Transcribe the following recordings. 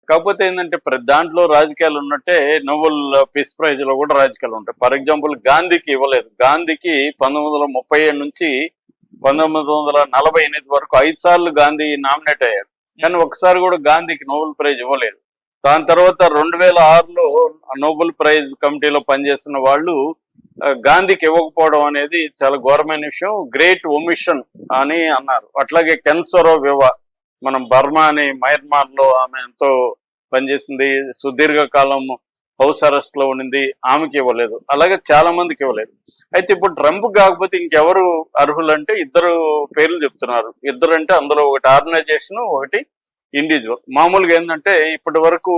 కాకపోతే ఏంటంటే ప్రతి దాంట్లో రాజకీయాలు ఉన్నట్టే నోబెల్ పీస్ ప్రైజ్ లో కూడా రాజకీయాలు ఉంటాయి. ఫర్ ఎగ్జాంపుల్ గాంధీకి ఇవ్వలేదు. గాంధీకి 1937 నుంచి 1948 వరకు 5 సార్లు గాంధీ నామినేట్ అయ్యాడు, కానీ ఒకసారి కూడా గాంధీకి నోబెల్ ప్రైజ్ ఇవ్వలేదు. దాని తర్వాత 2006లో నోబెల్ ప్రైజ్ కమిటీలో పనిచేస్తున్న వాళ్ళు గాంధీకి ఇవ్వకపోవడం అనేది చాలా ఘోరమైన విషయం, గ్రేట్ ఒమిషన్ అని అన్నారు. అట్లాగే కెన్సరో వివా, మనం బర్మా అని మయన్మార్ లో ఆమె ఎంతో పనిచేసింది, సుదీర్ఘకాలం హౌస్ అరెస్ట్ లో ఉండింది, ఆమెకి ఇవ్వలేదు. అలాగే చాలా మందికి ఇవ్వలేదు. అయితే ఇప్పుడు ట్రంప్ కాకపోతే ఇంకెవరు అర్హులు అంటే ఇద్దరు పేర్లు చెప్తున్నారు. ఇద్దరు అంటే అందులో ఒకటి ఆర్గనైజేషన్, ఒకటి ఇండివిజువల్. మామూలుగా ఏంటంటే ఇప్పటి వరకు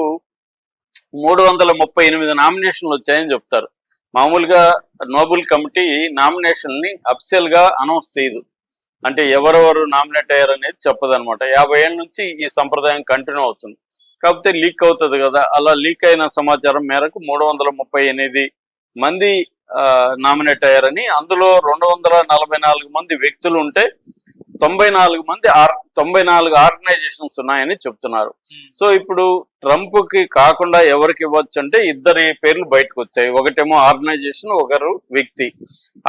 338 నామినేషన్లు వచ్చాయని చెప్తారు. మామూలుగా నోబెల్ కమిటీ నామినేషన్ ని అఫిషియల్ గా అనౌన్స్ చేయదు, అంటే ఎవరెవరు నామినేట్ అయ్యారు అనేది చెప్పదనమాట. 50 ఏళ్ళ నుంచి ఈ సంప్రదాయం కంటిన్యూ అవుతుంది. కాకపోతే లీక్ అవుతుంది కదా, అలా లీక్ అయిన సమాచారం మేరకు 338 మంది నామినేట్ అయ్యారని, అందులో 244 మంది వ్యక్తులు ఉంటే 94 ఆర్గనైజేషన్స్ ఉన్నాయని చెప్తున్నారు. సో ఇప్పుడు ట్రంప్ కి కాకుండా ఎవరికి ఇవ్వచ్చు అంటే ఇద్దరి పేర్లు బయటకు వచ్చాయి. ఒకటేమో ఆర్గనైజేషన్, ఒకరు వ్యక్తి.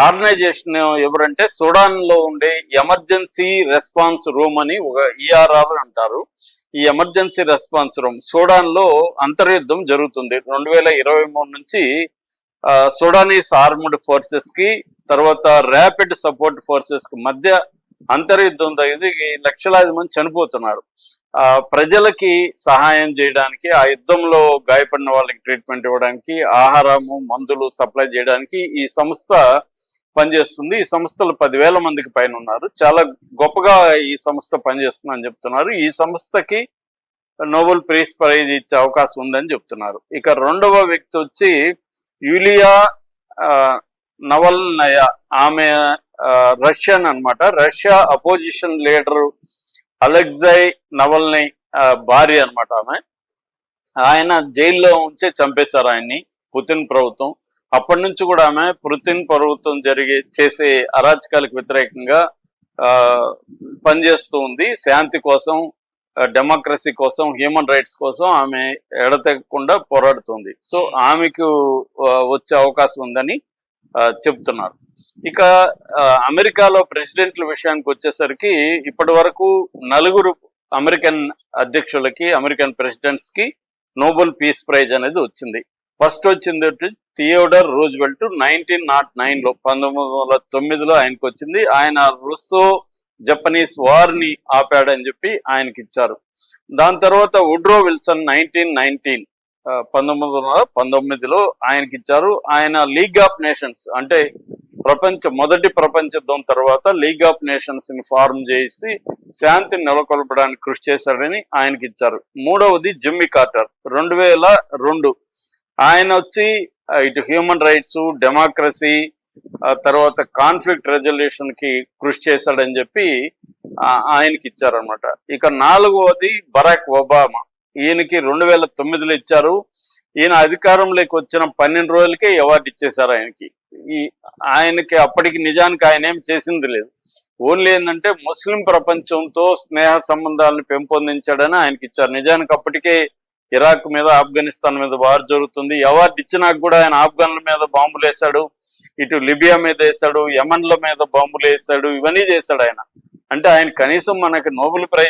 ఆర్గనైజేషన్ ఎవరంటే సుడాన్ లో ఉండే ఎమర్జెన్సీ రెస్పాన్స్ రూమ్ అని ఒక ERR అంటారు. ఈ ఎమర్జెన్సీ రెస్పాన్స్ రూమ్ సుడాన్ లో అంతర్యుద్ధం జరుగుతుంది. 2023 నుంచి సుడానీస్ ఆర్మ్డ్ ఫోర్సెస్ కి తర్వాత ర్యాపిడ్ సపోర్ట్ ఫోర్సెస్ కి మధ్య అంతర్యుద్ధం తగ్గింది. లక్షలాది మంది చనిపోతున్నారు. ప్రజలకి సహాయం చేయడానికి, ఆ యుద్ధంలో గాయపడిన వాళ్ళకి ట్రీట్మెంట్ ఇవ్వడానికి, ఆహారము మందులు సప్లై చేయడానికి ఈ సంస్థ పనిచేస్తుంది. ఈ సంస్థలు 10,000 మందికి పైన ఉన్నారు. చాలా గొప్పగా ఈ సంస్థ పనిచేస్తుందని చెప్తున్నారు. ఈ సంస్థకి నోబెల్ పీస్ ప్రైజ్ ఇచ్చే అవకాశం ఉందని చెప్తున్నారు. ఇక రెండవ వ్యక్తి వచ్చి యూలియా నవల్నయా. ఆమె రష్యన్ అన్నమాట. Russia opposition leader Alexei Navalny భార్య అన్నమాట ఆమె. ఆయన జైల్లో ఉంచే చంపేశారు ఆయన్ని పుతిన్ ప్రభుత్వం. అప్పటి నుంచి కూడా ఆమె పుతిన్ ప్రభుత్వం చేసే అరాచకాలకు వ్యతిరేకంగా పనిచేస్తూ ఉంది. శాంతి కోసం, డెమోక్రసీ కోసం, హ్యూమన్ రైట్స్ కోసం ఆమె ఎడతెగకుండా పోరాడుతుంది. సో ఆమెకు వచ్చే అవకాశం ఉందని చెప్తున్నారు. ఇక అమెరికాలో ప్రెసిడెంట్ల విషయానికి వచ్చేసరికి ఇప్పటి వరకు 4 అమెరికన్ అధ్యక్షులకి, అమెరికన్ ప్రెసిడెంట్స్ కి నోబెల్ పీస్ ప్రైజ్ అనేది వచ్చింది. ఫస్ట్ వచ్చింది థియోడర్ రూజ్వెల్ట్ 1909లో, 1909లో ఆయనకు వచ్చింది. ఆయన రుస్సో జపనీస్ వార్ ని ఆపాడని చెప్పి ఆయనకి ఇచ్చారు. దాని తర్వాత వుడ్రో విల్సన్ 1919లో ఆయనకి ఇచ్చారు. ఆయన లీగ్ ఆఫ్ నేషన్స్ అంటే మొదటి ప్రపంచ యుద్ధం తర్వాత లీగ్ ఆఫ్ నేషన్స్ ని ఫార్మ్ చేసి శాంతిని నెలకొల్పడానికి కృషి చేశాడని ఆయనకి ఇచ్చారు. మూడవది జిమ్మీ కార్టర్ 2002. ఆయన వచ్చి ఇటు హ్యూమన్ రైట్స్, డెమోక్రసీ, తర్వాత కాన్ఫ్లిక్ట్ రెజల్యూషన్ కి కృషి చేశాడని చెప్పి ఆయనకి ఇచ్చారనమాట. ఇక 4వది బరాక్ ఒబామా. ఈయనకి 2009లో ఇచ్చారు. ఈయన అధికారంలోకి వచ్చిన 12 రోజులకే అవార్డు ఇచ్చేశారు ఆయనకి. ఆయనకి అప్పటికి నిజానికి ఆయన ఏం చేసింది లేదు. ఓన్లీ ఏంటంటే ముస్లిం ప్రపంచంతో స్నేహ సంబంధాలను పెంపొందించాడని ఆయనకి ఇచ్చారు. నిజానికి అప్పటికే ఇరాక్ మీద, ఆఫ్ఘనిస్తాన్ మీద వార్ జరుగుతుంది. అవార్డు ఇచ్చినాక కూడా ఆయన ఆఫ్ఘన్ల మీద బాంబులు వేశాడు, ఇటు లిబియా మీద వేశాడు, యమన్ల మీద బాంబులు వేశాడు, ఇవన్నీ చేశాడు ఆయన. అంటే ఆయన కనీసం మనకి నోబెల్ ప్రైజ్